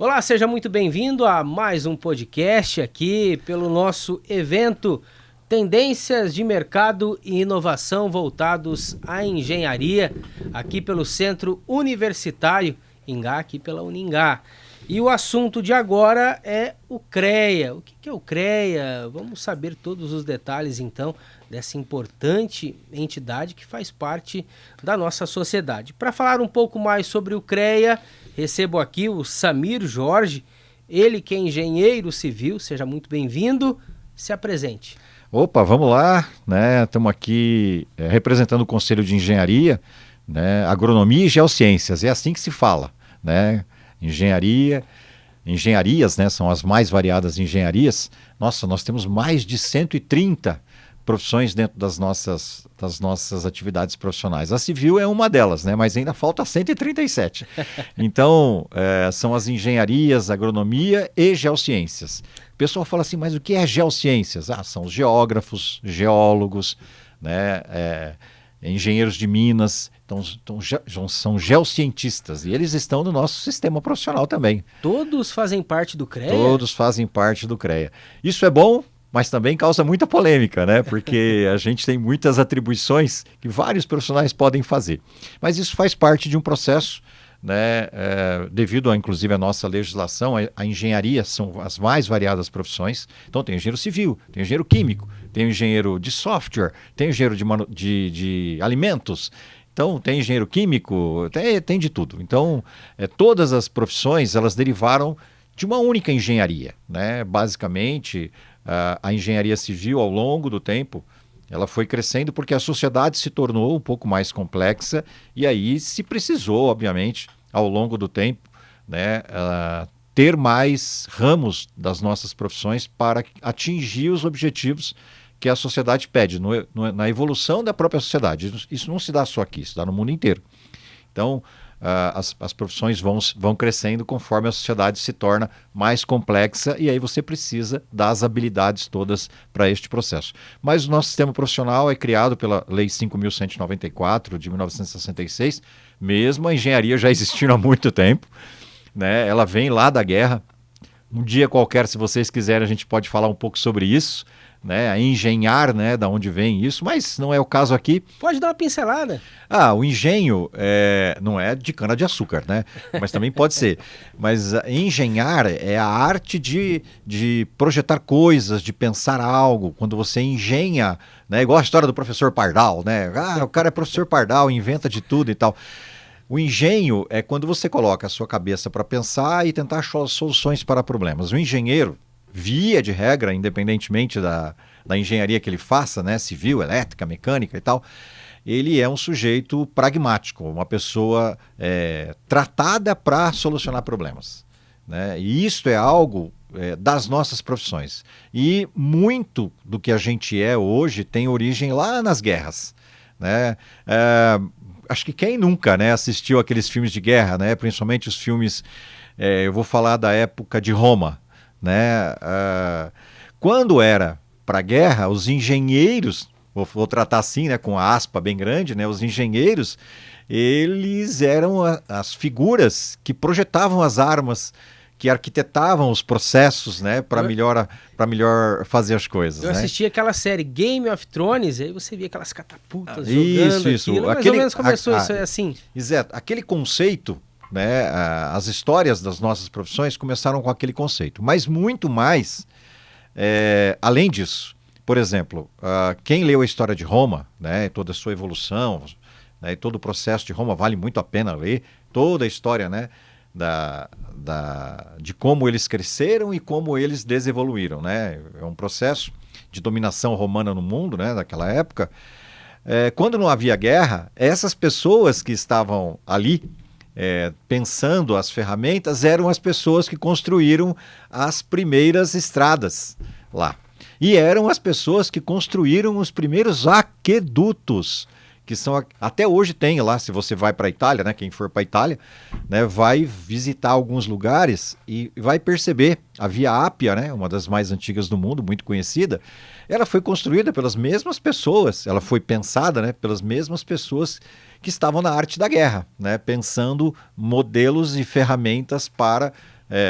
Olá, seja muito bem-vindo a mais um podcast aqui pelo nosso evento Tendências de Mercado e Inovação voltados à engenharia, aqui pelo Centro Universitário Ingá, aqui pela Uningá. E o assunto de agora é o CREA. O que é o CREA? Vamos saber todos os detalhes, então, dessa importante entidade que faz parte da nossa sociedade. Para falar um pouco mais sobre o CREA, recebo aqui o Samir Jorge, ele que é engenheiro civil. Seja muito bem-vindo, se apresente. Opa, vamos lá, né? Estamos aqui representando o Conselho de Engenharia, né? Agronomia e Geociências, é assim que se fala, né? Engenharias, né? São as mais variadas engenharias. Nossa, nós temos mais de 130 profissões dentro das nossas atividades profissionais. A civil é uma delas, né? Mas ainda falta 137. Então, são as engenharias, agronomia e geociências. O pessoal fala assim, mas o que é geociências? São os geógrafos, geólogos, né? Engenheiros de minas, são geocientistas e eles estão no nosso sistema profissional também. Todos fazem parte do CREA? Todos fazem parte do CREA. Isso é bom, mas também causa muita polêmica, né? Porque a gente tem muitas atribuições que vários profissionais podem fazer. Mas isso faz parte de um processo, né? Devido, inclusive, à nossa legislação, a engenharia são as mais variadas profissões. Então tem engenheiro civil, tem engenheiro químico, tem engenheiro de software, tem engenheiro de alimentos. Então tem engenheiro químico, tem de tudo. Então todas as profissões elas derivaram de uma única engenharia, né? Basicamente a engenharia civil ao longo do tempo ela foi crescendo porque a sociedade se tornou um pouco mais complexa e aí se precisou, obviamente, ao longo do tempo, né, ter mais ramos das nossas profissões para atingir os objetivos que a sociedade pede, na evolução da própria sociedade. Isso não se dá só aqui, isso dá no mundo inteiro. Então, as profissões vão crescendo conforme a sociedade se torna mais complexa e aí você precisa das habilidades todas para este processo. Mas o nosso sistema profissional é criado pela Lei 5.194 de 1966, mesmo a engenharia já existindo há muito tempo, né? Ela vem lá da guerra. Um dia qualquer, se vocês quiserem, a gente pode falar um pouco sobre isso, né? A engenhar, né? Da onde vem isso, mas não é o caso aqui. Pode dar uma pincelada. O engenho não é de cana-de-açúcar, né? Mas também pode ser. Mas engenhar é a arte de projetar coisas, de pensar algo. Quando você engenha, né? Igual a história do professor Pardal, né? O cara é professor Pardal, inventa de tudo e tal. O engenho é quando você coloca a sua cabeça para pensar e tentar achar soluções para problemas. O engenheiro, via de regra, independentemente da engenharia que ele faça, né, civil, elétrica, mecânica e tal, ele é um sujeito pragmático, uma pessoa tratada para solucionar problemas, né? E isso é algo das nossas profissões. E muito do que a gente é hoje tem origem lá nas guerras, né? Acho que quem nunca, né, assistiu aqueles filmes de guerra, né, principalmente os filmes, eu vou falar da época de Roma, né? Quando era para a guerra, os engenheiros, vou tratar assim, né, com a aspa bem grande, né, os engenheiros, eles eram as figuras que projetavam as armas, que arquitetavam os processos, né, para melhor fazer as coisas. Eu assisti aquela série Game of Thrones, aí você via aquelas catapultas jogando isso. Aquilo, mais ou menos começou isso assim. Exato. Aquele conceito, né, as histórias das nossas profissões começaram com aquele conceito, mas muito mais, além disso. Por exemplo, quem leu a história de Roma, né, toda a sua evolução, né, todo o processo de Roma, vale muito a pena ler toda a história, né, de como eles cresceram e como eles desevoluíram, né? É um processo de dominação romana no mundo, né, daquela época. Quando não havia guerra, essas pessoas que estavam ali pensando as ferramentas eram as pessoas que construíram as primeiras estradas lá. E eram as pessoas que construíram os primeiros aquedutos, que são, até hoje tem lá, se você vai para a Itália, né, quem for para a Itália, né, vai visitar alguns lugares e vai perceber a Via Ápia, né, uma das mais antigas do mundo, muito conhecida, ela foi construída pelas mesmas pessoas, ela foi pensada, né, pelas mesmas pessoas que estavam na arte da guerra, né, pensando modelos e ferramentas para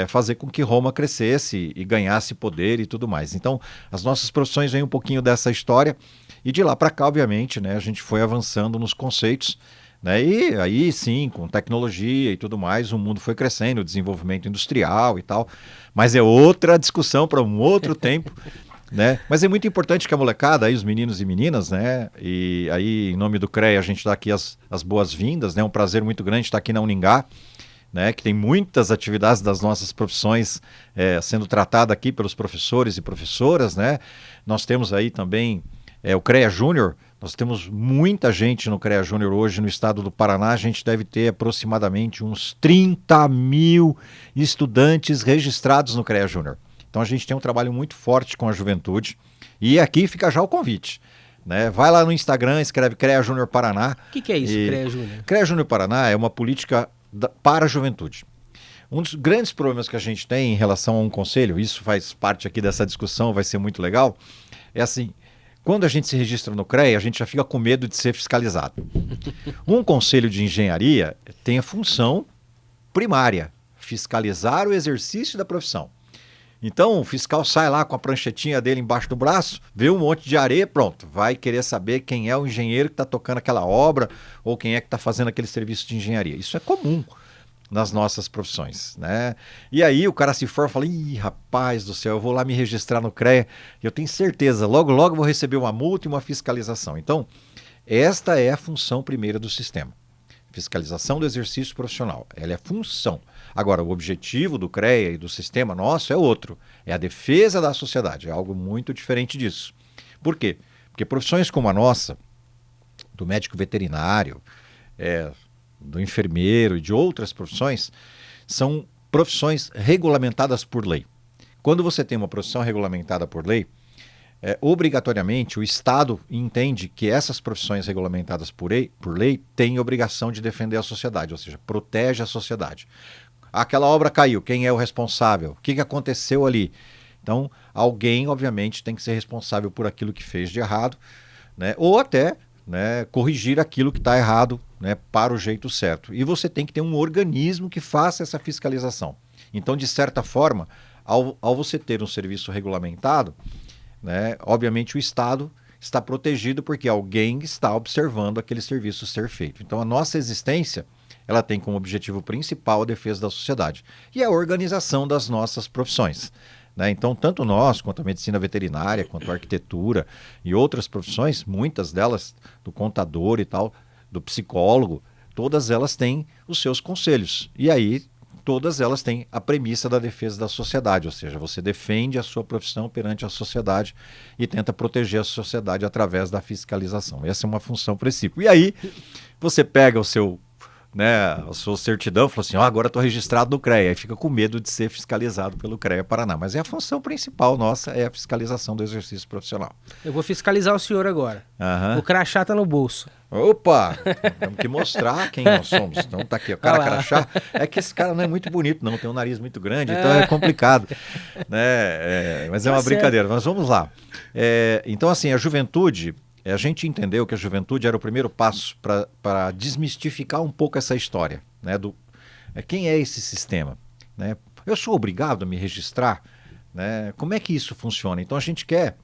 fazer com que Roma crescesse e ganhasse poder e tudo mais. Então, as nossas profissões vêm um pouquinho dessa história e de lá para cá, obviamente, né, a gente foi avançando nos conceitos, né, e aí sim, com tecnologia e tudo mais, o mundo foi crescendo, o desenvolvimento industrial e tal, mas é outra discussão para um outro tempo. Né? Mas é muito importante que a molecada, aí os meninos e meninas, né? E aí em nome do CREA a gente dá aqui as boas-vindas, né? Um prazer muito grande estar aqui na Uningá, né? Que tem muitas atividades das nossas profissões sendo tratada aqui pelos professores e professoras, né? Nós temos aí também o CREA Júnior, nós temos muita gente no CREA Júnior hoje no estado do Paraná, a gente deve ter aproximadamente uns 30 mil estudantes registrados no CREA Júnior. Então a gente tem um trabalho muito forte com a juventude e aqui fica já o convite. Né? Vai lá no Instagram, escreve CREA Júnior Paraná. O que é isso, CREA Júnior? CREA Júnior Paraná é uma política para a juventude. Um dos grandes problemas que a gente tem em relação a um conselho, isso faz parte aqui dessa discussão, vai ser muito legal, é assim, quando a gente se registra no CREA, a gente já fica com medo de ser fiscalizado. Um conselho de engenharia tem a função primária, fiscalizar o exercício da profissão. Então o fiscal sai lá com a pranchetinha dele embaixo do braço, vê um monte de areia, pronto, vai querer saber quem é o engenheiro que está tocando aquela obra ou quem é que está fazendo aquele serviço de engenharia. Isso é comum nas nossas profissões, né? E aí o cara se for e fala, ih, rapaz do céu, eu vou lá me registrar no CREA e eu tenho certeza, logo logo vou receber uma multa e uma fiscalização. Então, esta é a função primeira do sistema. Fiscalização do exercício profissional, ela é função. Agora, o objetivo do CREA e do sistema nosso é outro, é a defesa da sociedade, é algo muito diferente disso. Por quê? Porque profissões como a nossa, do médico veterinário, do enfermeiro e de outras profissões, são profissões regulamentadas por lei. Quando você tem uma profissão regulamentada por lei, obrigatoriamente o Estado entende que essas profissões regulamentadas por lei têm obrigação de defender a sociedade, ou seja, protege a sociedade. Aquela obra caiu, quem é o responsável? O que aconteceu ali? Então, alguém, obviamente, tem que ser responsável por aquilo que fez de errado, né? Ou até, né, corrigir aquilo que está errado, né, para o jeito certo. E você tem que ter um organismo que faça essa fiscalização. Então, de certa forma, ao você ter um serviço regulamentado, né, obviamente o Estado está protegido porque alguém está observando aquele serviço ser feito. Então a nossa existência, ela tem como objetivo principal a defesa da sociedade e a organização das nossas profissões. Né? Então tanto nós, quanto a medicina veterinária, quanto a arquitetura e outras profissões, muitas delas do contador e tal, do psicólogo, todas elas têm os seus conselhos. E aí todas elas têm a premissa da defesa da sociedade, ou seja, você defende a sua profissão perante a sociedade e tenta proteger a sociedade através da fiscalização. Essa é uma função princípio. E aí você pega o seu, né, a sua certidão e fala assim, agora estou registrado no CREA, e fica com medo de ser fiscalizado pelo CREA Paraná. Mas a função principal nossa é a fiscalização do exercício profissional. Eu vou fiscalizar o senhor agora. O crachá está no bolso. Opa, temos que mostrar quem nós somos. Então tá aqui, o cara crachá. É que esse cara não é muito bonito, não, tem um nariz muito grande, então é complicado. Né? Mas é uma brincadeira, mas vamos lá. Então assim, a juventude, a gente entendeu que a juventude era o primeiro passo para desmistificar um pouco essa história. Né, quem é esse sistema? Né? Eu sou obrigado a me registrar? Né? Como é que isso funciona? Então a gente quer,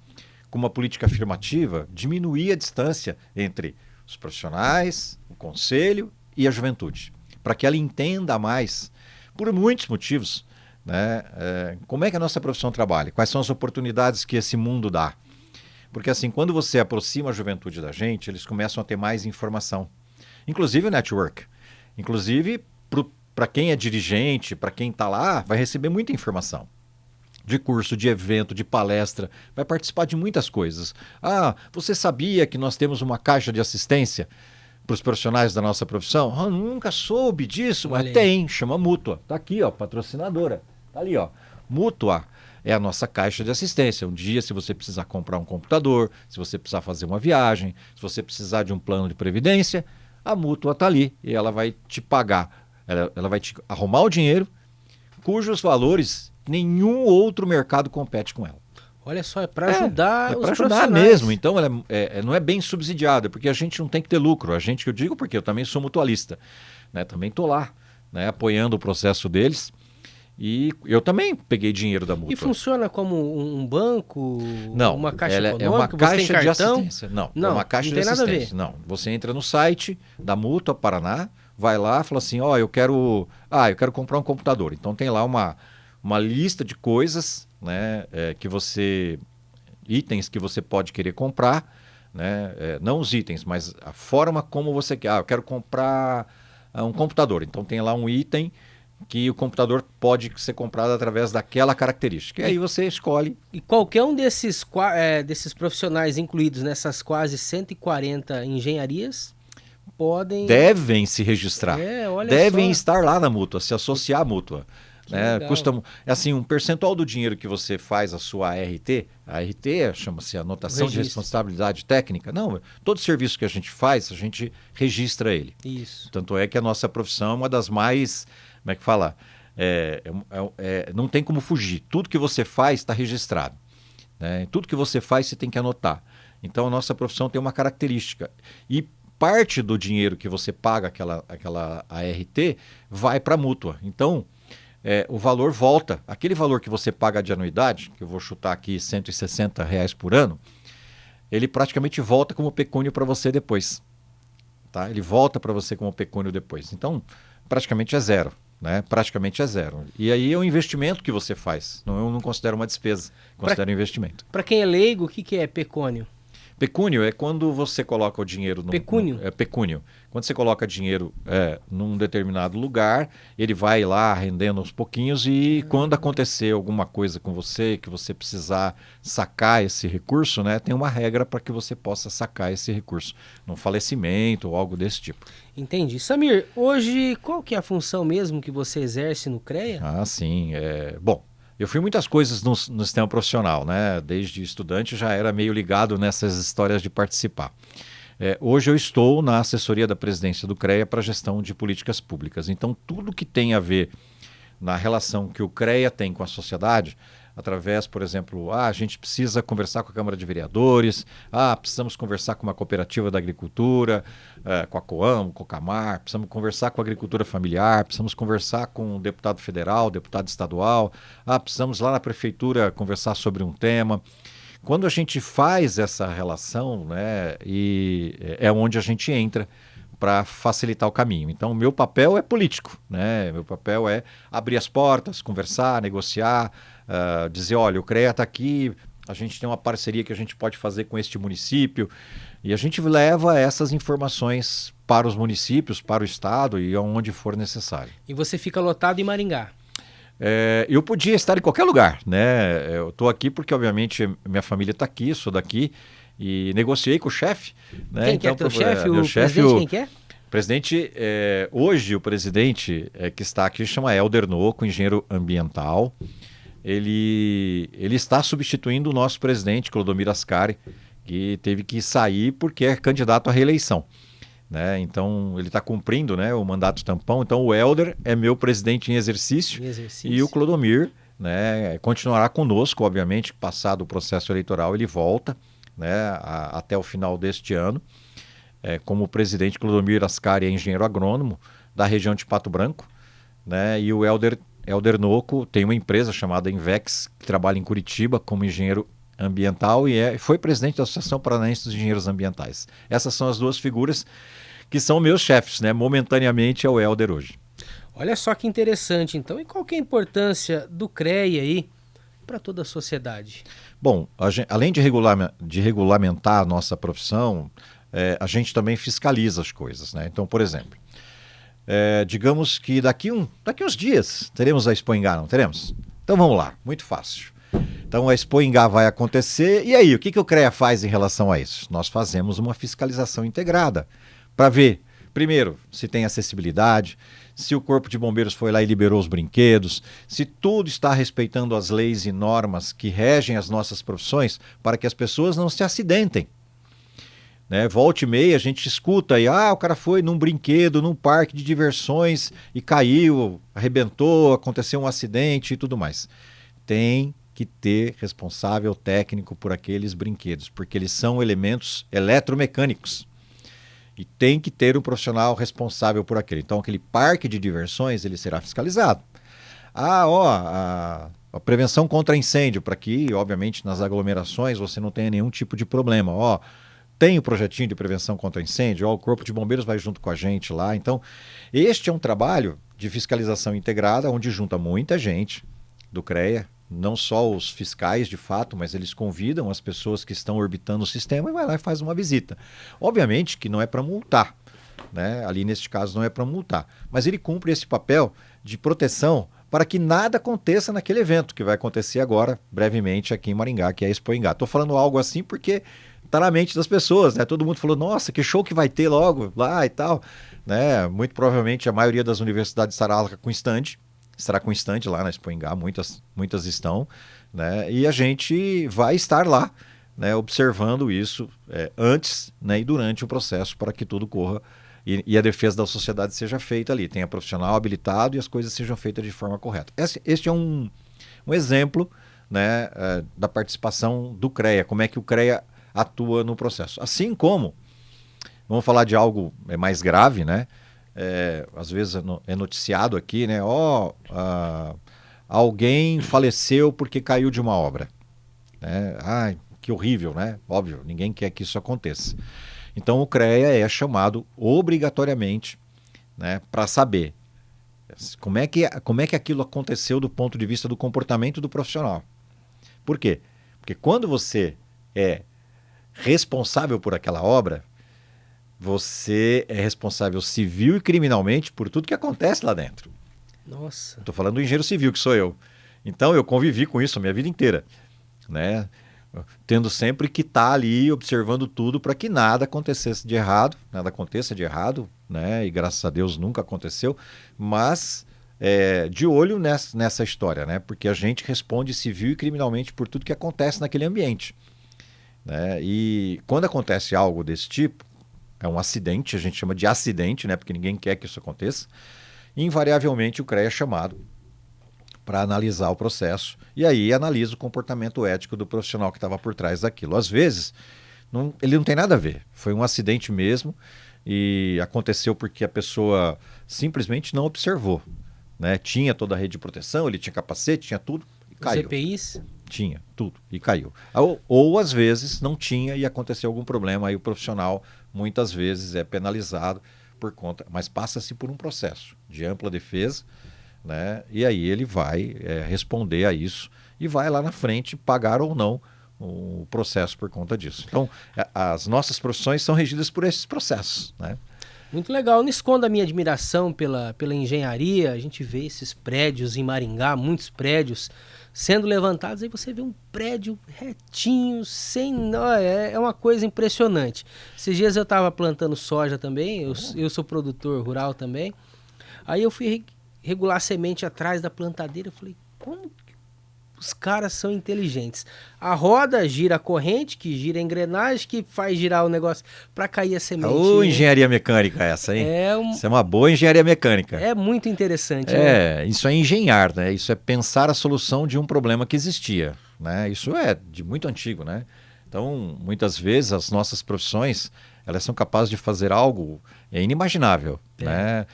com uma política afirmativa, diminuir a distância entre os profissionais, o conselho e a juventude, para que ela entenda mais, por muitos motivos, né, como é que a nossa profissão trabalha, quais são as oportunidades que esse mundo dá. Porque assim, quando você aproxima a juventude da gente, eles começam a ter mais informação, inclusive o network, inclusive para quem é dirigente, para quem está lá, vai receber muita informação. De curso, de evento, de palestra, vai participar de muitas coisas. Você sabia que nós temos uma caixa de assistência para os profissionais da nossa profissão? Nunca soube disso, mas tem, chama Mútua. Está aqui, ó, patrocinadora. Está ali, ó. Mútua é a nossa caixa de assistência. Um dia, se você precisar comprar um computador, se você precisar fazer uma viagem, se você precisar de um plano de previdência, a Mútua está ali e ela vai te pagar. Ela vai te arrumar o dinheiro, cujos valores nenhum outro mercado compete com ela. Olha só, é para ajudar os profissionais. Para ajudar mesmo. Então, ela não é bem subsidiada, porque a gente não tem que ter lucro. Eu digo porque eu também sou mutualista. Né? Também estou lá, né, apoiando o processo deles. E eu também peguei dinheiro da Mútua. E funciona como um banco? Não, uma caixa ela econômica? é uma Você caixa tem de cartão? assistência. Não, Não, é uma caixa não de tem nada a ver. assistência. Não, você entra no site da Mútua Paraná, vai lá, fala assim, eu quero comprar um computador. Então tem lá uma lista de coisas, né, itens que você pode querer comprar, né, não os itens, mas a forma como você quer. Eu quero comprar um computador. Então tem lá um item que o computador pode ser comprado através daquela característica. E aí você escolhe. E qualquer um desses profissionais incluídos nessas quase 140 engenharias devem se registrar. Devem só. estar lá na Mútua, se associar à Mútua. Né? Legal. Assim, um percentual do dinheiro que você faz a sua ART, a ART chama-se Anotação de Responsabilidade Técnica. Não, todo serviço que a gente faz, a gente registra ele. Isso. Tanto é que a nossa profissão é uma das mais, como é que fala? Não tem como fugir. Tudo que você faz está registrado. Né? Tudo que você faz, você tem que anotar. Então, a nossa profissão tem uma característica. E parte do dinheiro que você paga aquela ART vai para a Mútua. Então, o valor volta. Aquele valor que você paga de anuidade, que eu vou chutar aqui R$160 por ano, ele praticamente volta como pecúnio para você depois. Tá? Ele volta para você como pecúnio depois. Então, praticamente é zero. Né? Praticamente é zero. E aí é um investimento que você faz. Eu não considero uma despesa, considero um investimento. Para quem é leigo, o que é pecúnio? Pecúnio é quando você coloca o dinheiro... Pecúnio? Pecúnio. Quando você coloca dinheiro num determinado lugar, ele vai lá rendendo aos pouquinhos e quando acontecer alguma coisa com você, que você precisar sacar esse recurso, né, tem uma regra para que você possa sacar esse recurso. Num falecimento ou algo desse tipo. Entendi. Samir, hoje qual que é a função mesmo que você exerce no CREA? Ah, sim. Bom, eu fui muitas coisas no sistema profissional, né? Desde estudante já era meio ligado nessas histórias de participar. Hoje eu estou na assessoria da presidência do CREA para gestão de políticas públicas. Então, tudo que tem a ver na relação que o CREA tem com a sociedade, através, por exemplo, a gente precisa conversar com a Câmara de Vereadores, precisamos conversar com uma cooperativa da agricultura, com a Coamo, com o Cocamar, precisamos conversar com a agricultura familiar, precisamos conversar com o deputado federal, deputado estadual, precisamos lá na prefeitura conversar sobre um tema. Quando a gente faz essa relação, né, e é onde a gente entra para facilitar o caminho. Então, o meu papel é político, né? Meu papel é abrir as portas, conversar, negociar, dizer, olha, o CREA está aqui, a gente tem uma parceria que a gente pode fazer com este município e a gente leva essas informações para os municípios, para o estado e aonde for necessário. E você fica lotado em Maringá? Eu podia estar em qualquer lugar, né? Eu estou aqui porque, obviamente, minha família está aqui, sou daqui e negociei com o chefe. Né? Quem que é teu chefe? O presidente quem que é? Presidente, hoje o presidente que está aqui chama Helder Noco, engenheiro ambiental. Ele está substituindo o nosso presidente, Clodomir Ascari, que teve que sair porque é candidato à reeleição. Né? Então, ele está cumprindo, né, o mandato tampão. Então, o Helder é meu presidente em exercício. E o Clodomir, né, continuará conosco, obviamente, passado o processo eleitoral, ele volta, né, até o final deste ano. Como presidente, Clodomir Ascari é engenheiro agrônomo da região de Pato Branco. Né, e o Helder Noco tem uma empresa chamada Invex, que trabalha em Curitiba como engenheiro ambiental e foi presidente da Associação Paranaense dos Engenheiros Ambientais. Essas são as duas figuras que são meus chefes, né? Momentaneamente é o Helder hoje. Olha só que interessante, então. E qual que é a importância do CREA aí para toda a sociedade? Bom, além de regulamentar a nossa profissão, a gente também fiscaliza as coisas, né? Então, por exemplo, digamos que daqui uns dias teremos a Expo Ingá, não teremos? Então vamos lá, muito fácil. Então a Expo Ingá vai acontecer, e aí, o que o CREA faz em relação a isso? Nós fazemos uma fiscalização integrada para ver, primeiro, se tem acessibilidade, se o Corpo de Bombeiros foi lá e liberou os brinquedos, se tudo está respeitando as leis e normas que regem as nossas profissões para que as pessoas não se acidentem. Né? Volta e meia a gente escuta aí, o cara foi num brinquedo, num parque de diversões e caiu, arrebentou, aconteceu um acidente e tudo mais. Tem que ter responsável técnico por aqueles brinquedos, porque eles são elementos eletromecânicos. E tem que ter um profissional responsável por aquele. Então, aquele parque de diversões, ele será fiscalizado. A prevenção contra incêndio, para que, obviamente, nas aglomerações você não tenha nenhum tipo de problema. Tem o projetinho de prevenção contra incêndio, o Corpo de Bombeiros vai junto com a gente lá. Então, este é um trabalho de fiscalização integrada, onde junta muita gente do CREA, não só os fiscais de fato, mas eles convidam as pessoas que estão orbitando o sistema e vai lá e faz uma visita. Obviamente que não é para multar, né? Ali neste caso não é para multar, mas ele cumpre esse papel de proteção para que nada aconteça naquele evento que vai acontecer agora, brevemente, aqui em Maringá, que é a Expo Engá. Estou falando algo assim porque está na mente das pessoas, né? Todo mundo falou, nossa, que show que vai ter logo lá e tal, né? Muito provavelmente a maioria das universidades estará com stand lá na Expo Engá, muitas estão, né? E a gente vai estar lá, né, observando isso antes, né, e durante o processo para que tudo corra e a defesa da sociedade seja feita ali, tenha profissional habilitado e as coisas sejam feitas de forma correta. Este é um exemplo, né, da participação do CREA, como é que o CREA atua no processo. Assim como, vamos falar de algo mais grave, né? Às vezes é noticiado aqui, né? Alguém faleceu porque caiu de uma obra. Né? Ai, que horrível, né? Óbvio, ninguém quer que isso aconteça. Então o CREA é chamado obrigatoriamente, né, para saber como é que aquilo aconteceu do ponto de vista do comportamento do profissional. Por quê? Porque quando você é responsável por aquela obra, você é responsável civil e criminalmente por tudo que acontece lá dentro. Nossa. Estou falando do engenheiro civil, que sou eu. Então eu convivi com isso a minha vida inteira, né? Tendo sempre que estar ali observando tudo para que nada acontecesse de errado, nada aconteça de errado, né? E graças a Deus nunca aconteceu, mas de olho nessa história, né? Porque a gente responde civil e criminalmente por tudo que acontece naquele ambiente. Né? E quando acontece algo desse tipo, é um acidente, a gente chama de acidente, né? Porque ninguém quer que isso aconteça, invariavelmente o CREA é chamado para analisar o processo e aí analisa o comportamento ético do profissional que estava por trás daquilo. Às vezes, ele não tem nada a ver, foi um acidente mesmo e aconteceu porque a pessoa simplesmente não observou. Né? Tinha toda a rede de proteção, ele tinha capacete, tinha tudo e caiu. Os EPIs? Tinha, tudo, e caiu. Ou às vezes não tinha e aconteceu algum problema, aí o profissional muitas vezes é penalizado por conta, mas passa-se por um processo de ampla defesa, né? E aí ele vai responder a isso e vai lá na frente pagar ou não o processo por conta disso. Então, as nossas profissões são regidas por esses processos, né? Muito legal. Não escondo a minha admiração pela engenharia. A gente vê esses prédios em Maringá, muitos prédios sendo levantados, aí você vê um prédio retinho, sem... É uma coisa impressionante. Esses dias eu estava plantando soja também, eu sou produtor rural também, aí eu fui regular semente atrás da plantadeira, eu falei, como que os caras são inteligentes? A roda gira a corrente, que gira a engrenagem, que faz girar o negócio para cair a semente. Engenharia mecânica essa, hein? Isso é uma boa engenharia mecânica. É muito interessante. Né? Isso é engenhar, né? Isso é pensar a solução de um problema que existia, né? Isso é de muito antigo, né? Então, muitas vezes as nossas profissões, elas são capazes de fazer algo inimaginável, né?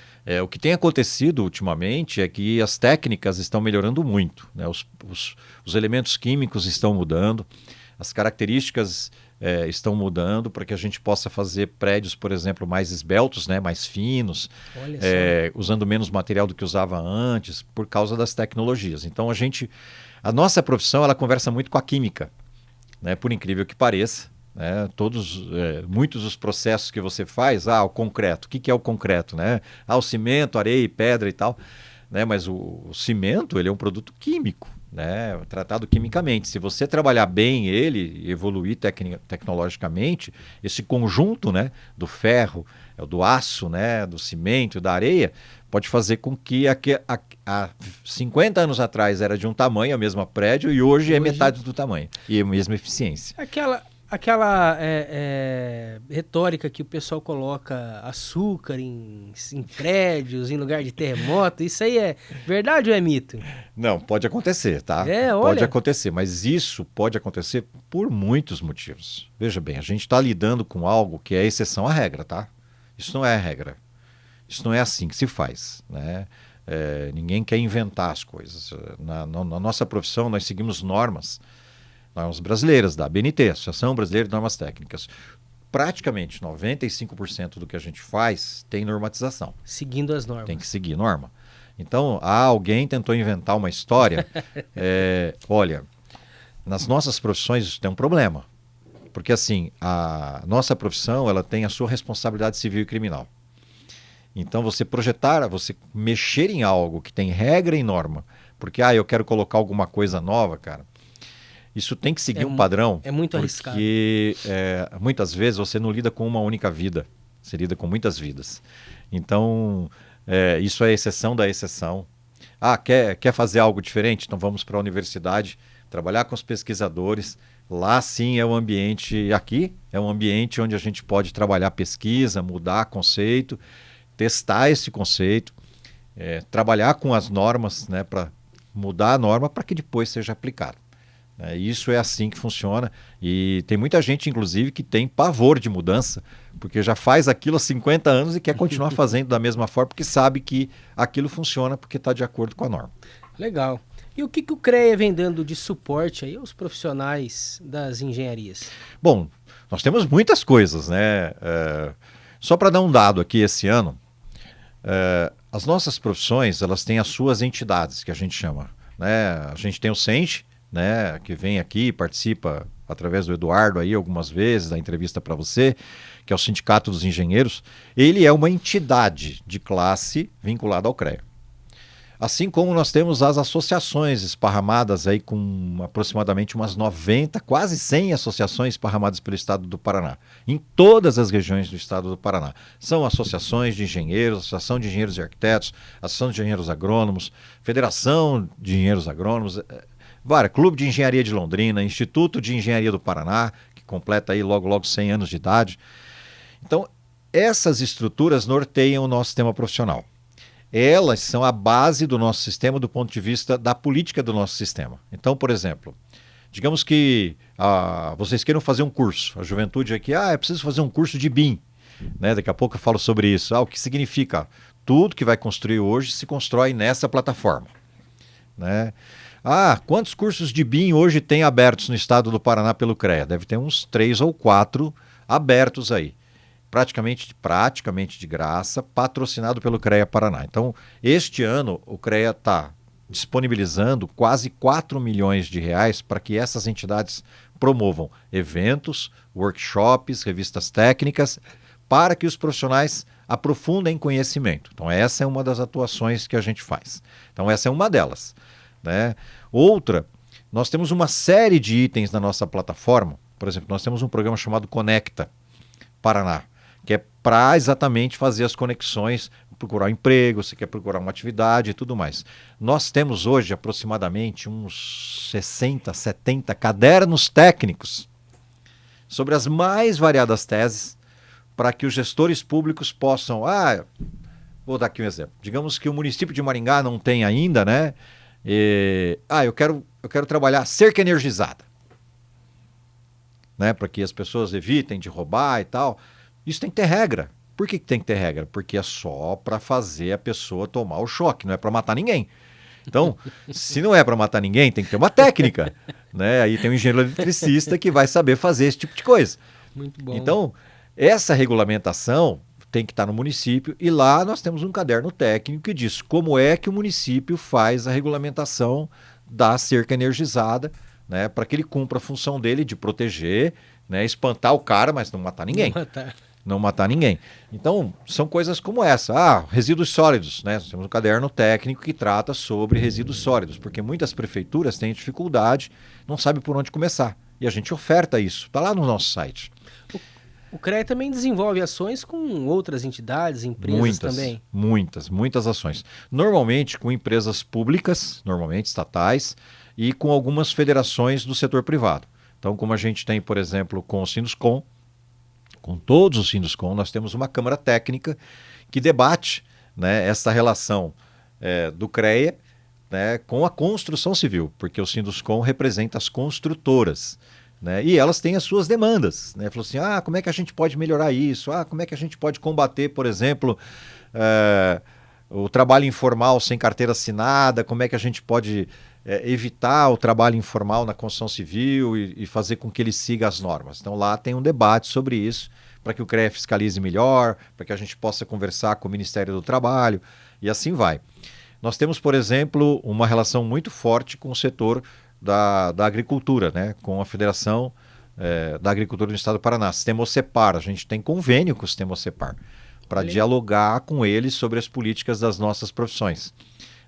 O que tem acontecido ultimamente é que as técnicas estão melhorando muito, né? Os elementos químicos estão mudando, as características estão mudando para que a gente possa fazer prédios, por exemplo, mais esbeltos, né? Mais finos, usando menos material do que usava antes, por causa das tecnologias. Então, a nossa profissão, ela conversa muito com a química, né? Por incrível que pareça. Né? Muitos dos processos que você faz, o concreto, o que é o concreto? Né? O cimento, areia, pedra e tal, né? Mas o cimento, ele é um produto químico, né? Tratado quimicamente. Se você trabalhar bem ele e evoluir tecnologicamente, esse conjunto, né, do ferro, do aço, né, do cimento, da areia, pode fazer com que há 50 anos atrás era de um tamanho, a mesma prédio, e hoje é metade do tamanho e a mesma eficiência. Aquela retórica que o pessoal coloca açúcar em prédios, em lugar de terremoto, isso aí é verdade ou é mito? Não, pode acontecer, tá? Olha. Pode acontecer, mas isso pode acontecer por muitos motivos. Veja bem, a gente está lidando com algo que é exceção à regra, tá? Isso não é a regra. Isso não é assim que se faz, né? Ninguém quer inventar as coisas. Na nossa profissão, nós seguimos normas brasileiras, da ABNT, Associação Brasileira de Normas Técnicas. Praticamente 95% do que a gente faz tem normatização. Seguindo as normas. Tem que seguir norma. Então, alguém tentou inventar uma história. Olha, nas nossas profissões isso tem um problema. Porque assim, a nossa profissão ela tem a sua responsabilidade civil e criminal. Então, você mexer em algo que tem regra e norma, porque eu quero colocar alguma coisa nova, cara, isso tem que seguir um padrão. É muito arriscado. Porque muitas vezes você não lida com uma única vida, você lida com muitas vidas. Então, isso é exceção da exceção. Quer fazer algo diferente? Então vamos para a universidade, trabalhar com os pesquisadores. Lá sim é um ambiente, aqui é um ambiente onde a gente pode trabalhar pesquisa, mudar conceito, testar esse conceito, trabalhar com as normas, né, para mudar a norma para que depois seja aplicado. Isso é assim que funciona e tem muita gente, inclusive, que tem pavor de mudança, porque já faz aquilo há 50 anos e quer continuar fazendo da mesma forma, porque sabe que aquilo funciona porque está de acordo com a norma. Legal. E o que o CREA vem dando de suporte aí aos profissionais das engenharias? Bom, nós temos muitas coisas, né? Só para dar um dado aqui esse ano, as nossas profissões, elas têm as suas entidades, que a gente chama, né? A gente tem o CENTE, né, que vem aqui, participa através do Eduardo aí algumas vezes, da entrevista para você, que é o Sindicato dos Engenheiros. Ele é uma entidade de classe vinculada ao CREA. Assim como nós temos as associações esparramadas aí com aproximadamente umas 90, quase 100 associações esparramadas pelo estado do Paraná, em todas as regiões do estado do Paraná. São associações de engenheiros, Associação de Engenheiros e Arquitetos, Associação de Engenheiros Agrônomos, Federação de Engenheiros Agrônomos, Clube de Engenharia de Londrina, Instituto de Engenharia do Paraná, que completa aí logo 100 anos de idade. Então, essas estruturas norteiam o nosso sistema profissional. Elas são a base do nosso sistema do ponto de vista da política do nosso sistema. Então, por exemplo, digamos que vocês queiram fazer um curso, a juventude aqui, é preciso fazer um curso de BIM. Né? Daqui a pouco eu falo sobre isso. O que significa? Tudo que vai construir hoje se constrói nessa plataforma. Né? Quantos cursos de BIM hoje tem abertos no estado do Paraná pelo CREA? Deve ter uns 3 ou 4 abertos aí. Praticamente de graça, patrocinado pelo CREA Paraná. Então, este ano, o CREA está disponibilizando quase 4 milhões de reais para que essas entidades promovam eventos, workshops, revistas técnicas, para que os profissionais aprofundem conhecimento. Então, essa é uma das atuações que a gente faz. Então, essa é uma delas. Né? Outra, nós temos uma série de itens na nossa plataforma. Por exemplo, nós temos um programa chamado Conecta Paraná, que é para exatamente fazer as conexões, procurar um emprego, você quer procurar uma atividade e tudo mais. Nós temos hoje aproximadamente uns 60, 70 cadernos técnicos sobre as mais variadas teses para que os gestores públicos possam... vou dar aqui um exemplo. Digamos que o município de Maringá não tem ainda, né? Eu quero trabalhar cerca energizada, né, para que as pessoas evitem de roubar e tal. Isso tem que ter regra. Por que tem que ter regra? Porque é só para fazer a pessoa tomar o choque, não é para matar ninguém. Então, se não é para matar ninguém, tem que ter uma técnica, né? Aí tem um engenheiro eletricista que vai saber fazer esse tipo de coisa. Muito bom. Então, essa regulamentação tem que estar no município, e lá nós temos um caderno técnico que diz como é que o município faz a regulamentação da cerca energizada, né, para que ele cumpra a função dele de proteger, né, espantar o cara, mas não matar ninguém. Não matar ninguém. Então, são coisas como essa. Resíduos sólidos, né? Nós temos um caderno técnico que trata sobre resíduos sólidos, porque muitas prefeituras têm dificuldade, não sabem por onde começar. E a gente oferta isso, está lá no nosso site. O CREA também desenvolve ações com outras entidades, empresas também? Muitas ações. Normalmente com empresas públicas, normalmente estatais, e com algumas federações do setor privado. Então, como a gente tem, por exemplo, com o Sinduscom, com todos os Sinduscom, nós temos uma Câmara Técnica que debate, né, essa relação do CREA, né, com a construção civil, porque o Sinduscom representa as construtoras. Né? E elas têm as suas demandas. Né? Falou assim, como é que a gente pode melhorar isso? Como é que a gente pode combater, por exemplo, o trabalho informal sem carteira assinada, como é que a gente pode evitar o trabalho informal na construção civil e fazer com que ele siga as normas. Então lá tem um debate sobre isso, para que o CREA fiscalize melhor, para que a gente possa conversar com o Ministério do Trabalho e assim vai. Nós temos, por exemplo, uma relação muito forte com o setor da agricultura, né? Com a Federação da Agricultura do Estado do Paraná, Sistema OCEPAR. A gente tem convênio com o Sistema OCEPAR para dialogar com eles sobre as políticas das nossas profissões.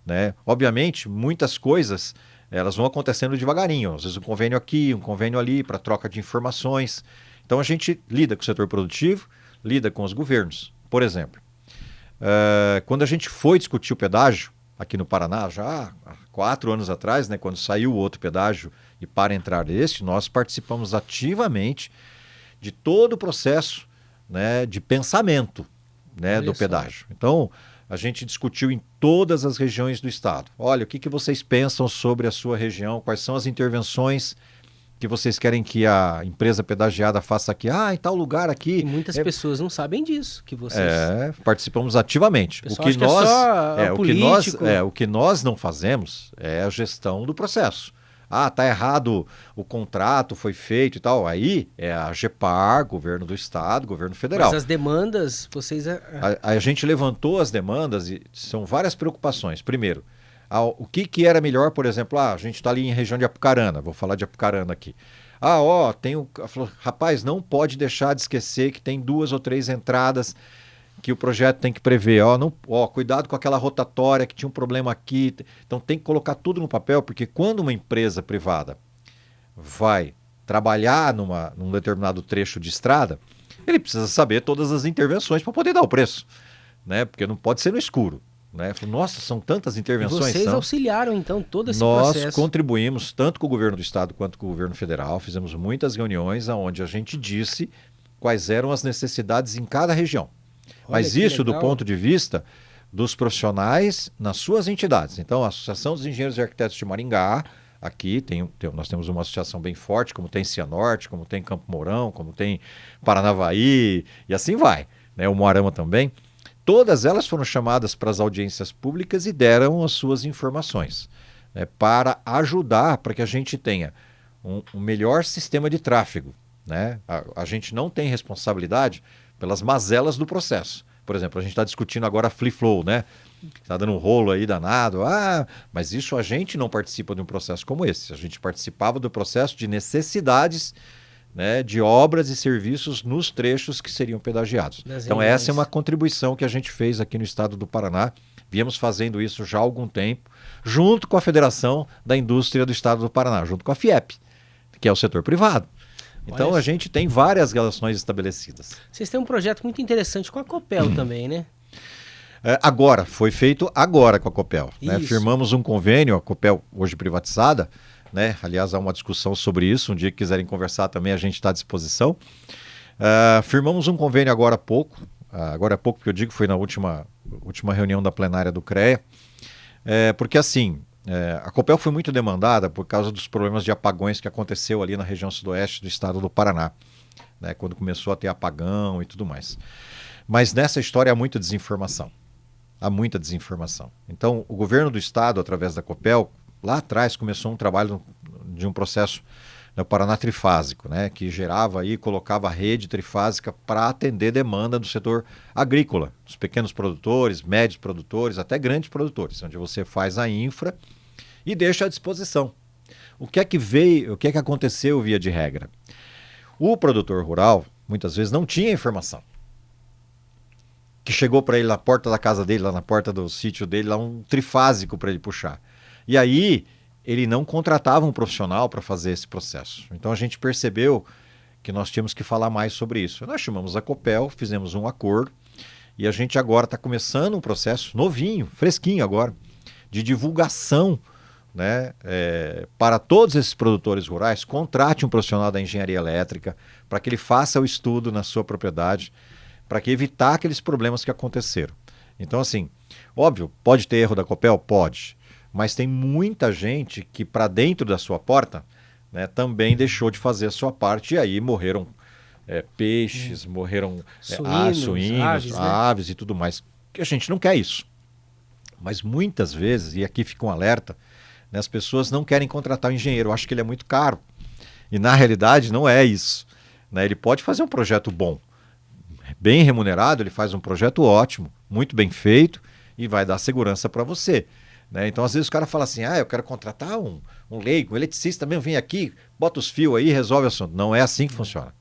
Né? Obviamente, muitas coisas elas vão acontecendo devagarinho. Às vezes um convênio aqui, um convênio ali, para troca de informações. Então a gente lida com o setor produtivo, lida com os governos. Por exemplo, quando a gente foi discutir o pedágio aqui no Paraná, já há 4 anos atrás, né, quando saiu o outro pedágio e para entrar este, nós participamos ativamente de todo o processo, né, de pensamento, né, do pedágio. Então, a gente discutiu em todas as regiões do estado. Olha, o que vocês pensam sobre a sua região? Quais são as intervenções que vocês querem que a empresa pedagiada faça aqui? Em tal lugar aqui. E muitas pessoas não sabem disso, que vocês... participamos ativamente. O que nós não fazemos é a gestão do processo. Tá errado, o contrato foi feito e tal. Aí é a AGEPAR, governo do estado, governo federal. Mas as demandas, vocês... A gente levantou as demandas e são várias preocupações. Primeiro, o que era melhor, por exemplo, a gente está ali em região de Apucarana, vou falar de Apucarana aqui. Rapaz, não pode deixar de esquecer que tem 2 ou 3 entradas que o projeto tem que prever. Cuidado com aquela rotatória que tinha um problema aqui. Então tem que colocar tudo no papel, porque quando uma empresa privada vai trabalhar num determinado trecho de estrada, ele precisa saber todas as intervenções para poder dar o preço, né? Porque não pode ser no escuro. Né? Nossa, são tantas intervenções. E vocês auxiliaram, então, todo esse processo? Nós contribuímos tanto com o governo do estado quanto com o governo federal. Fizemos muitas reuniões onde a gente disse quais eram as necessidades em cada região. Mas isso do ponto de vista dos profissionais nas suas entidades. Então, a Associação dos Engenheiros e Arquitetos de Maringá, aqui nós temos uma associação bem forte, como tem Cianorte, como tem Campo Mourão, como tem Paranavaí, e assim vai. Né? O Moarama também. Todas elas foram chamadas para as audiências públicas e deram as suas informações, né, para ajudar para que a gente tenha um melhor sistema de tráfego. Né? A gente não tem responsabilidade pelas mazelas do processo. Por exemplo, a gente está discutindo agora a Free Flow, né? Está dando um rolo aí danado. Mas isso a gente não participa de um processo como esse. A gente participava do processo de necessidades, né, de obras e serviços nos trechos que seriam pedagiados. Então essa é uma contribuição que a gente fez aqui no estado do Paraná. Viemos fazendo isso já há algum tempo, junto com a Federação da Indústria do Estado do Paraná, junto com a FIEP, que é o setor privado. Então a gente tem várias relações estabelecidas. Vocês têm um projeto muito interessante com a Copel também, né? Foi feito agora com a Copel. Né? Firmamos um convênio, a Copel hoje privatizada, né? Aliás, há uma discussão sobre isso. Um dia que quiserem conversar também, a gente está à disposição. Firmamos um convênio agora há pouco. Agora há pouco, porque eu digo, foi na última reunião da plenária do CREA. Porque assim, a Copel foi muito demandada por causa dos problemas de apagões que aconteceu ali na região sudoeste do estado do Paraná, né? Quando começou a ter apagão e tudo mais. Mas nessa história há muita desinformação. Então, o governo do estado, através da Copel, lá atrás começou um trabalho de um processo no Paraná trifásico, né, que gerava e colocava a rede trifásica para atender demanda do setor agrícola, dos pequenos produtores, médios produtores, até grandes produtores, onde você faz a infra e deixa à disposição. O que é que aconteceu via de regra? O produtor rural, muitas vezes, não tinha informação. Que chegou para ele na porta da casa dele, lá na porta do sítio dele, lá um trifásico para ele puxar. E aí, ele não contratava um profissional para fazer esse processo. Então, a gente percebeu que nós tínhamos que falar mais sobre isso. Nós chamamos a Copel, fizemos um acordo, e a gente agora está começando um processo novinho, fresquinho agora, de divulgação, né, para todos esses produtores rurais. Contrate um profissional da engenharia elétrica para que ele faça o estudo na sua propriedade, para que evitar aqueles problemas que aconteceram. Então, assim, óbvio, pode ter erro da Copel? Pode. Mas tem muita gente que para dentro da sua porta, né, também deixou de fazer a sua parte, e aí morreram peixes, morreram suínos, aves, né? E tudo mais. Que a gente não quer isso. Mas muitas vezes, e aqui fica um alerta, né, as pessoas não querem contratar o engenheiro, acham que ele é muito caro. E na realidade não é isso. Né? Ele pode fazer um projeto bom, bem remunerado, ele faz um projeto ótimo, muito bem feito e vai dar segurança para você. Né? Então, às vezes o cara fala assim, eu quero contratar um leigo, um eletricista também, vem aqui, bota os fios aí, resolve o assunto. Não é assim que funciona.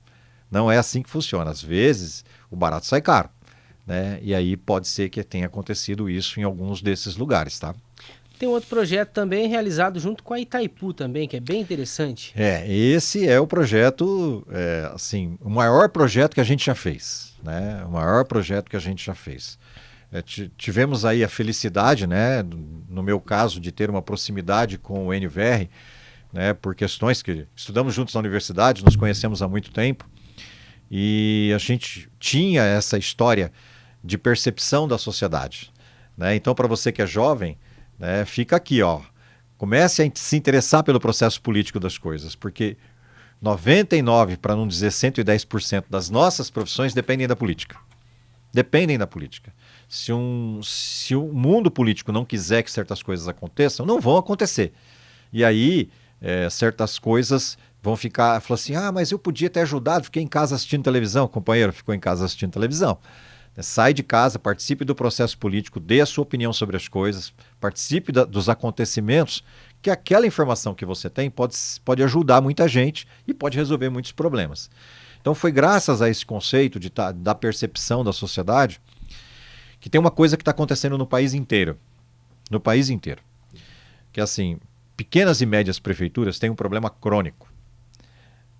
Não é assim que funciona. Às vezes, o barato sai caro. Né? E aí pode ser que tenha acontecido isso em alguns desses lugares, tá? Tem outro projeto também realizado junto com a Itaipu também, que é bem interessante. Esse é o projeto, assim, o maior projeto que a gente já fez, né? O maior projeto que a gente já fez. Tivemos aí a felicidade, né, no meu caso, de ter uma proximidade com o NVR, né, por questões que estudamos juntos na universidade, nos conhecemos há muito tempo, e a gente tinha essa história de percepção da sociedade. Né? Então, para você que é jovem, né, fica aqui, ó, comece a se interessar pelo processo político das coisas, porque 99%, para não dizer 110% das nossas profissões dependem da política. Dependem da política. Se o mundo político não quiser que certas coisas aconteçam, não vão acontecer. E aí, certas coisas vão ficar, falou assim, mas eu podia ter ajudado, fiquei em casa assistindo televisão, o companheiro ficou em casa assistindo televisão. Sai de casa, participe do processo político, dê a sua opinião sobre as coisas, participe dos acontecimentos, que aquela informação que você tem pode ajudar muita gente e pode resolver muitos problemas. Então foi graças a esse conceito da percepção da sociedade que tem uma coisa que está acontecendo no país inteiro. No país inteiro. Que assim, pequenas e médias prefeituras têm um problema crônico.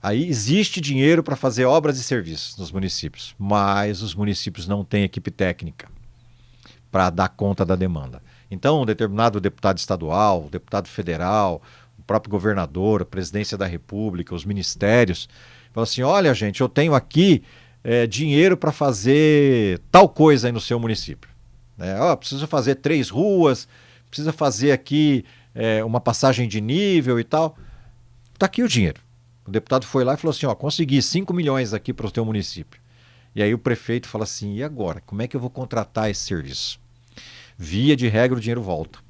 Aí existe dinheiro para fazer obras e serviços nos municípios, mas os municípios não têm equipe técnica para dar conta da demanda. Então, um determinado deputado estadual, deputado federal, o próprio governador, a presidência da República, os ministérios, falam assim, olha gente, eu tenho aqui dinheiro para fazer tal coisa aí no seu município. Precisa fazer 3 ruas, precisa fazer aqui uma passagem de nível e tal. Está aqui o dinheiro. O deputado foi lá e falou assim, consegui 5 milhões aqui para o teu município. E aí o prefeito fala assim, e agora? Como é que eu vou contratar esse serviço? Via de regra o dinheiro volta.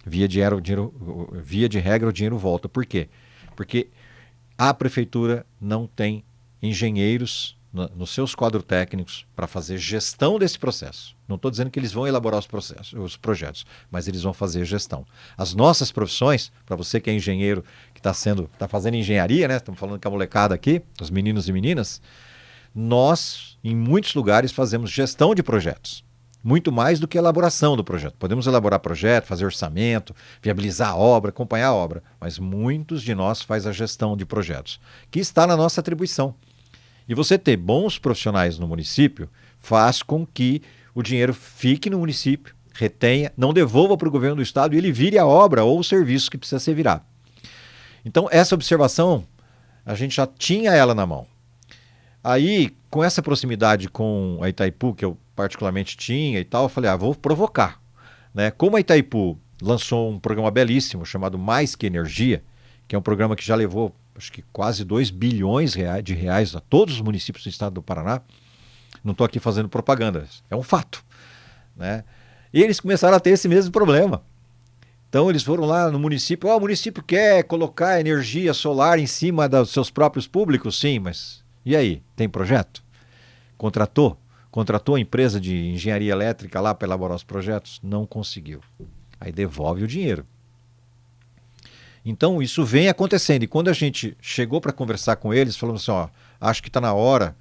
Via de regra o dinheiro volta. Por quê? Porque a prefeitura não tem engenheiros nos seus quadros técnicos para fazer gestão desse processo. Não estou dizendo que eles vão elaborar os projetos, mas eles vão fazer gestão. As nossas profissões, para você que é engenheiro, que está fazendo engenharia, né? Estamos falando com a molecada aqui, os meninos e meninas, nós, em muitos lugares, fazemos gestão de projetos. Muito mais do que elaboração do projeto. Podemos elaborar projeto, fazer orçamento, viabilizar a obra, acompanhar a obra, mas muitos de nós faz a gestão de projetos, que está na nossa atribuição. E você ter bons profissionais no município faz com que o dinheiro fique no município, retenha, não devolva para o governo do estado e ele vire a obra ou o serviço que precisa ser virado. Então, essa observação, a gente já tinha ela na mão. Aí, com essa proximidade com a Itaipu, que eu particularmente tinha e tal, eu falei, vou provocar. Né? Como a Itaipu lançou um programa belíssimo chamado Mais Que Energia, que é um programa que já levou acho que quase 2 bilhões de reais a todos os municípios do estado do Paraná. Não estou aqui fazendo propaganda, é um fato. Né? E eles começaram a ter esse mesmo problema. Então eles foram lá no município, o município quer colocar energia solar em cima dos seus próprios públicos? Sim, mas e aí? Tem projeto? Contratou a empresa de engenharia elétrica lá para elaborar os projetos? Não conseguiu. Aí devolve o dinheiro. Então isso vem acontecendo. E quando a gente chegou para conversar com eles, falamos assim, acho que está na hora,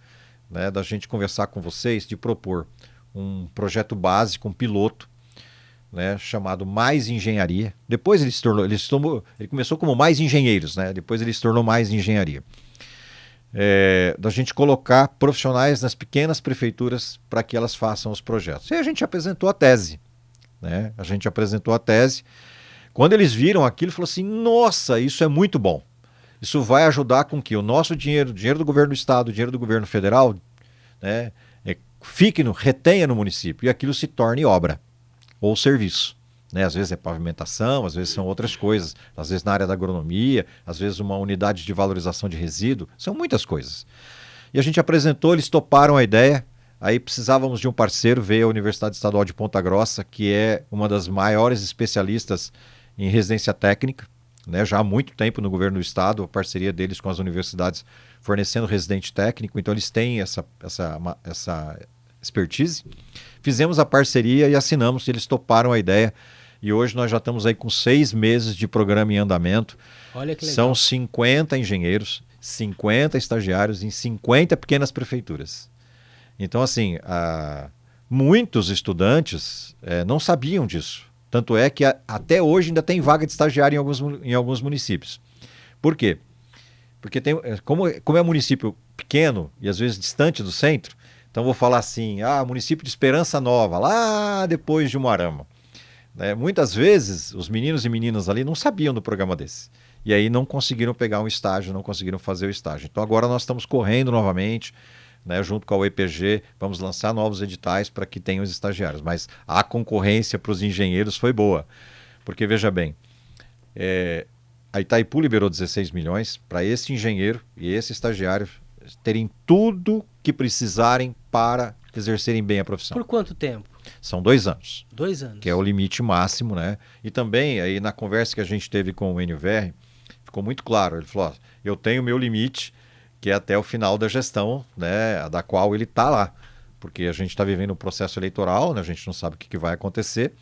né, da gente conversar com vocês, de propor um projeto básico, um piloto, né, chamado Mais Engenharia. Depois ele começou como Mais Engenheiros, né? Depois ele se tornou Mais Engenharia. Da gente colocar profissionais nas pequenas prefeituras para que elas façam os projetos. E a gente apresentou a tese. Né? A gente apresentou a tese. Quando eles viram aquilo, falaram assim, nossa, isso é muito bom. Isso vai ajudar com que o nosso dinheiro, o dinheiro do governo do estado, o dinheiro do governo federal, né, retenha no município e aquilo se torne obra ou serviço. Né? Às vezes é pavimentação, às vezes são outras coisas, às vezes na área da agronomia, às vezes uma unidade de valorização de resíduo, são muitas coisas. E a gente apresentou, eles toparam a ideia, Aí precisávamos de um parceiro, veio a Universidade Estadual de Ponta Grossa, que é uma das maiores especialistas em residência técnica, né? Já há muito tempo no governo do estado, a parceria deles com as universidades fornecendo residente técnico, então eles têm essa expertise. Fizemos a parceria e assinamos, eles toparam a ideia. E hoje nós já estamos aí com 6 meses de programa em andamento. Olha que legal. São 50 engenheiros, 50 estagiários em 50 pequenas prefeituras. Então, assim, muitos estudantes não sabiam disso. Tanto é que até hoje ainda tem vaga de estagiário em alguns municípios. Por quê? Porque como é um município pequeno e às vezes distante do centro, então vou falar assim, município de Esperança Nova, lá depois de Umuarama. Muitas vezes os meninos e meninas ali não sabiam do programa desse. E aí não conseguiram pegar um estágio, não conseguiram fazer o estágio. Então agora nós estamos correndo novamente, junto com a UEPG, vamos lançar novos editais para que tenham os estagiários. Mas a concorrência para os engenheiros foi boa. Porque, veja bem, a Itaipu liberou 16 milhões para esse engenheiro e esse estagiário terem tudo que precisarem para exercerem bem a profissão. Por quanto tempo? São 2 anos. 2 anos. Que é o limite máximo, né? E também, aí na conversa que a gente teve com o NVR, ficou muito claro. Ele falou, eu tenho o meu limite, que é até o final da gestão, né, da qual ele está lá. Porque a gente está vivendo um processo eleitoral, né, a gente não sabe o que vai acontecer,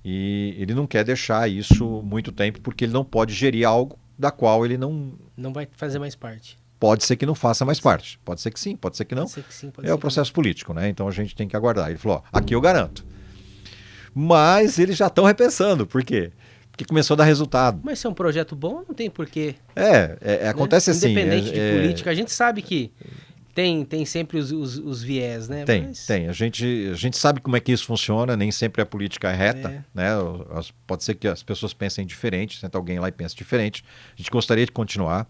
e ele não quer deixar isso muito tempo, porque ele não pode gerir algo da qual ele não vai fazer mais parte. Pode ser que não faça mais parte, pode ser que sim, pode ser que não. Pode ser que sim, é o processo político, né? Então a gente tem que aguardar. Ele falou, aqui eu garanto. Mas eles já estão repensando, por quê? Porque começou a dar resultado. Mas se é um projeto bom, não tem porquê. Acontece assim. Independente de política, a gente sabe que tem sempre os viés, né? Tem. A gente sabe como é que isso funciona, nem sempre a política é reta, né? Pode ser que as pessoas pensem diferente, senta alguém lá e pensa diferente. A gente gostaria de continuar.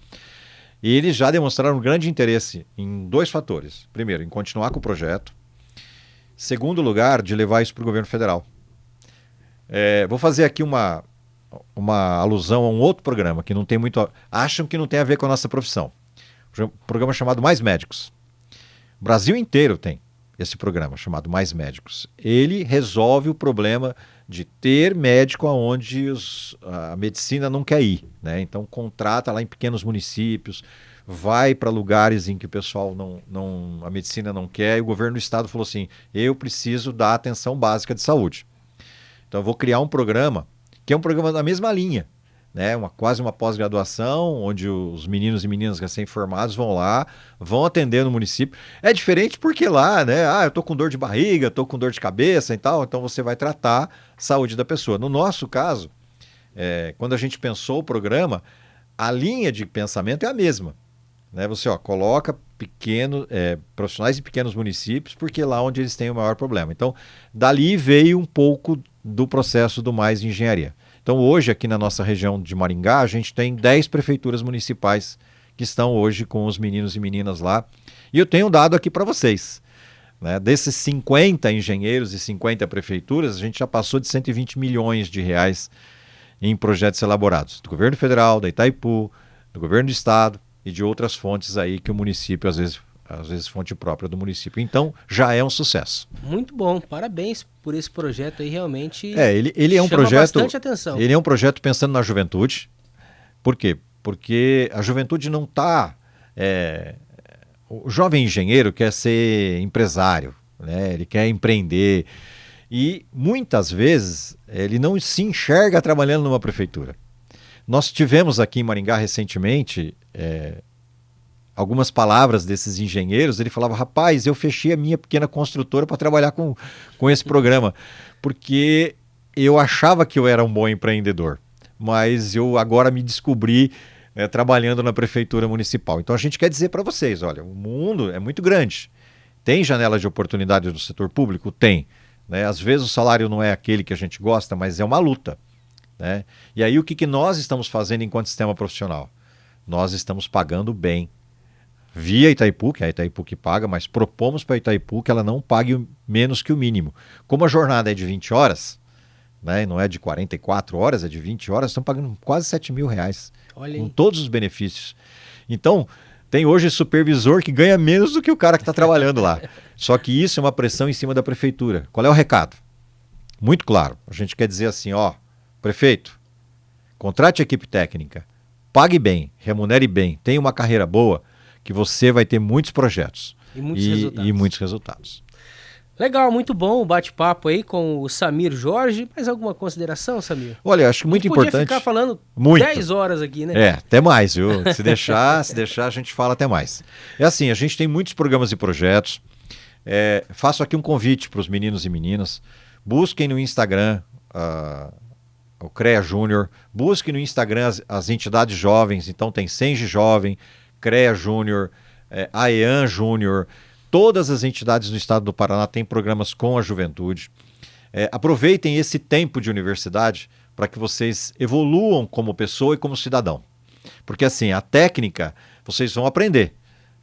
E eles já demonstraram um grande interesse em 2 fatores. Primeiro, em continuar com o projeto. Segundo lugar, de levar isso para o governo federal. Vou fazer aqui uma alusão a um outro programa que não tem muito... Acham que não tem a ver com a nossa profissão. Um programa chamado Mais Médicos. O Brasil inteiro tem esse programa chamado Mais Médicos. Ele resolve o problema de ter médico aonde a medicina não quer ir, né? Então contrata lá em pequenos municípios, vai para lugares em que o pessoal a medicina não quer, e o governo do estado falou assim, eu preciso da atenção básica de saúde. Então eu vou criar um programa, que é um programa da mesma linha, né? Quase uma pós-graduação, onde os meninos e meninas recém-formados vão lá, vão atender no município. É diferente porque lá, né? Eu tô com dor de barriga, tô com dor de cabeça e tal, então você vai tratar a saúde da pessoa. No nosso caso, quando a gente pensou o programa, a linha de pensamento é a mesma, né? Você coloca profissionais de pequenos municípios, porque é lá onde eles têm o maior problema. Então, dali veio um pouco do processo do Mais Engenharia. Então hoje aqui na nossa região de Maringá a gente tem 10 prefeituras municipais que estão hoje com os meninos e meninas lá. E eu tenho um dado aqui para vocês, né? Desses 50 engenheiros e 50 prefeituras, a gente já passou de 120 milhões de reais em projetos elaborados do governo federal, da Itaipu, do governo do estado e de outras fontes aí que o município às vezes fonte própria do município. Então, já é um sucesso. Muito bom, parabéns por esse projeto aí, realmente ele é um projeto, bastante atenção. Ele é um projeto pensando na juventude. Por quê? Porque a juventude não está... o jovem engenheiro quer ser empresário, né? Ele quer empreender e muitas vezes ele não se enxerga trabalhando numa prefeitura. Nós tivemos aqui em Maringá recentemente... algumas palavras desses engenheiros, ele falava, rapaz, eu fechei a minha pequena construtora para trabalhar com esse programa, porque eu achava que eu era um bom empreendedor, mas eu agora me descobri trabalhando na prefeitura municipal. Então a gente quer dizer para vocês, olha, o mundo é muito grande, tem janela de oportunidade do setor público? Tem, né? Às vezes o salário não é aquele que a gente gosta, mas é uma luta, né? E aí o que nós estamos fazendo enquanto sistema profissional? Nós estamos pagando bem, via Itaipu, que é a Itaipu que paga, mas propomos para a Itaipu que ela não pague menos que o mínimo. Como a jornada é de 20 horas, né, não é de 44 horas, é de 20 horas, estão pagando quase 7 mil reais, com todos os benefícios. Então, Tem hoje supervisor que ganha menos do que o cara que está trabalhando lá. Só que isso é uma pressão em cima da prefeitura. Qual é o recado? Muito claro. A gente quer dizer assim, ó, prefeito, contrate a equipe técnica, pague bem, remunere bem, tenha uma carreira boa, que você vai ter muitos projetos e muitos resultados. Legal, muito bom o bate-papo aí com o Samir Jorge. Mais alguma consideração, Samir? Olha, acho que muito importante. Podia ficar falando muito. 10 horas aqui, né? É, até mais, viu? Se deixar, a gente fala até mais. É assim, a gente tem muitos programas e projetos. Faço aqui um convite para os meninos e meninas. Busquem no Instagram o CREA Júnior. Busquem no Instagram as entidades jovens. Então tem Senge Jovem, CREA Júnior, AEAN Júnior. Todas as entidades do estado do Paraná têm programas com a juventude. Aproveitem esse tempo de universidade para que vocês evoluam como pessoa e como cidadão. Porque assim, a técnica vocês vão aprender,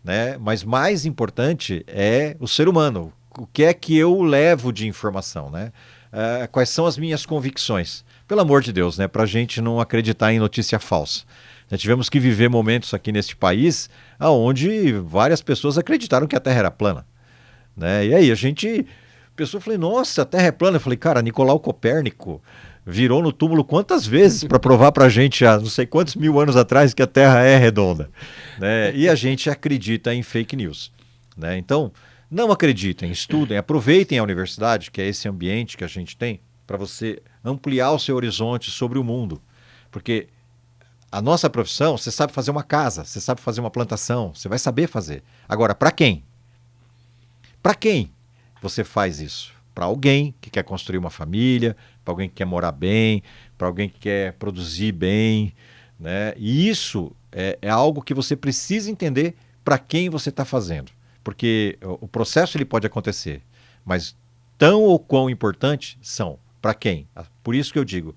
né? Mas mais importante é o ser humano. O que é que eu levo de informação, né? Quais são as minhas convicções? Pelo amor de Deus, né? Para a gente não acreditar em notícia falsa. Já tivemos que viver momentos aqui neste país onde várias pessoas acreditaram que a Terra era plana, né? E aí a pessoa falou, nossa, a Terra é plana. Eu falei, cara, Nicolau Copérnico virou no túmulo quantas vezes para provar para a gente há não sei quantos mil anos atrás que a Terra é redonda, né? E a gente acredita em fake news, né? Então, não acreditem, estudem, aproveitem a universidade, que é esse ambiente que a gente tem, para você ampliar o seu horizonte sobre o mundo, porque a nossa profissão, você sabe fazer uma casa, você sabe fazer uma plantação, você vai saber fazer. Agora, para quem? Para quem você faz isso? Para alguém que quer construir uma família, para alguém que quer morar bem, para alguém que quer produzir bem, né? E isso é algo que você precisa entender para quem você está fazendo. Porque o processo ele pode acontecer, mas tão ou quão importante são para quem? Por isso que eu digo,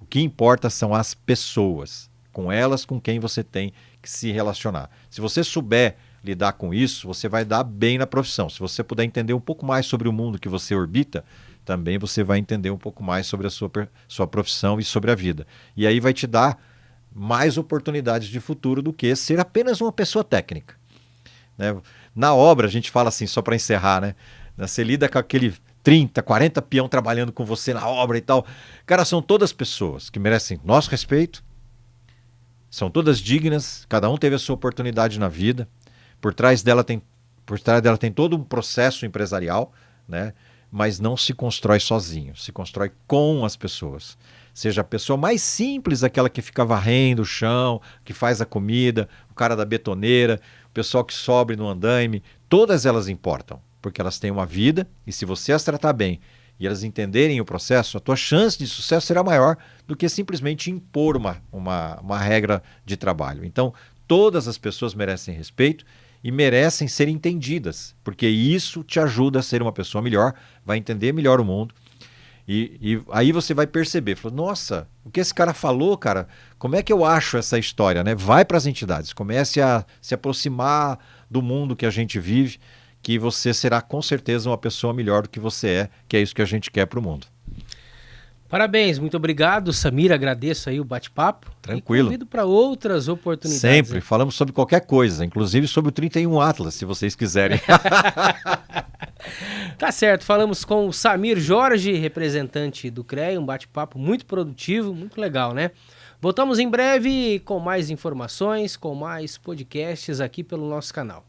o que importa são as pessoas, com elas com quem você tem que se relacionar. Se você souber lidar com isso, você vai dar bem na profissão. Se você puder entender um pouco mais sobre o mundo que você orbita, também você vai entender um pouco mais sobre a sua profissão e sobre a vida. E aí vai te dar mais oportunidades de futuro do que ser apenas uma pessoa técnica, né? Na obra, a gente fala assim, só para encerrar, né? Você lida com aquele 30, 40 peão trabalhando com você na obra e tal. Cara, são todas pessoas que merecem nosso respeito, são todas dignas, cada um teve a sua oportunidade na vida. Por trás dela tem todo um processo empresarial, né? Mas não se constrói sozinho, se constrói com as pessoas. Seja a pessoa mais simples, aquela que fica varrendo o chão, que faz a comida, o cara da betoneira, o pessoal que sobe no andaime, todas elas importam, porque elas têm uma vida e se você as tratar bem e elas entenderem o processo, a tua chance de sucesso será maior do que simplesmente impor uma regra de trabalho. Então, todas as pessoas merecem respeito e merecem ser entendidas, porque isso te ajuda a ser uma pessoa melhor, vai entender melhor o mundo. E aí você vai perceber, falou, nossa, o que esse cara falou, cara, como é que eu acho essa história, né? Vai para as entidades, comece a se aproximar do mundo que a gente vive, que você será com certeza uma pessoa melhor do que você é, que é isso que a gente quer para o mundo. Parabéns, muito obrigado, Samir, agradeço aí o bate-papo. Tranquilo. E convido para outras oportunidades. Sempre, falamos sobre qualquer coisa, inclusive sobre o 31 Atlas, se vocês quiserem. Tá certo, falamos com o Samir Jorge, representante do CREA, um bate-papo muito produtivo, muito legal, né? Voltamos em breve com mais informações, com mais podcasts aqui pelo nosso canal.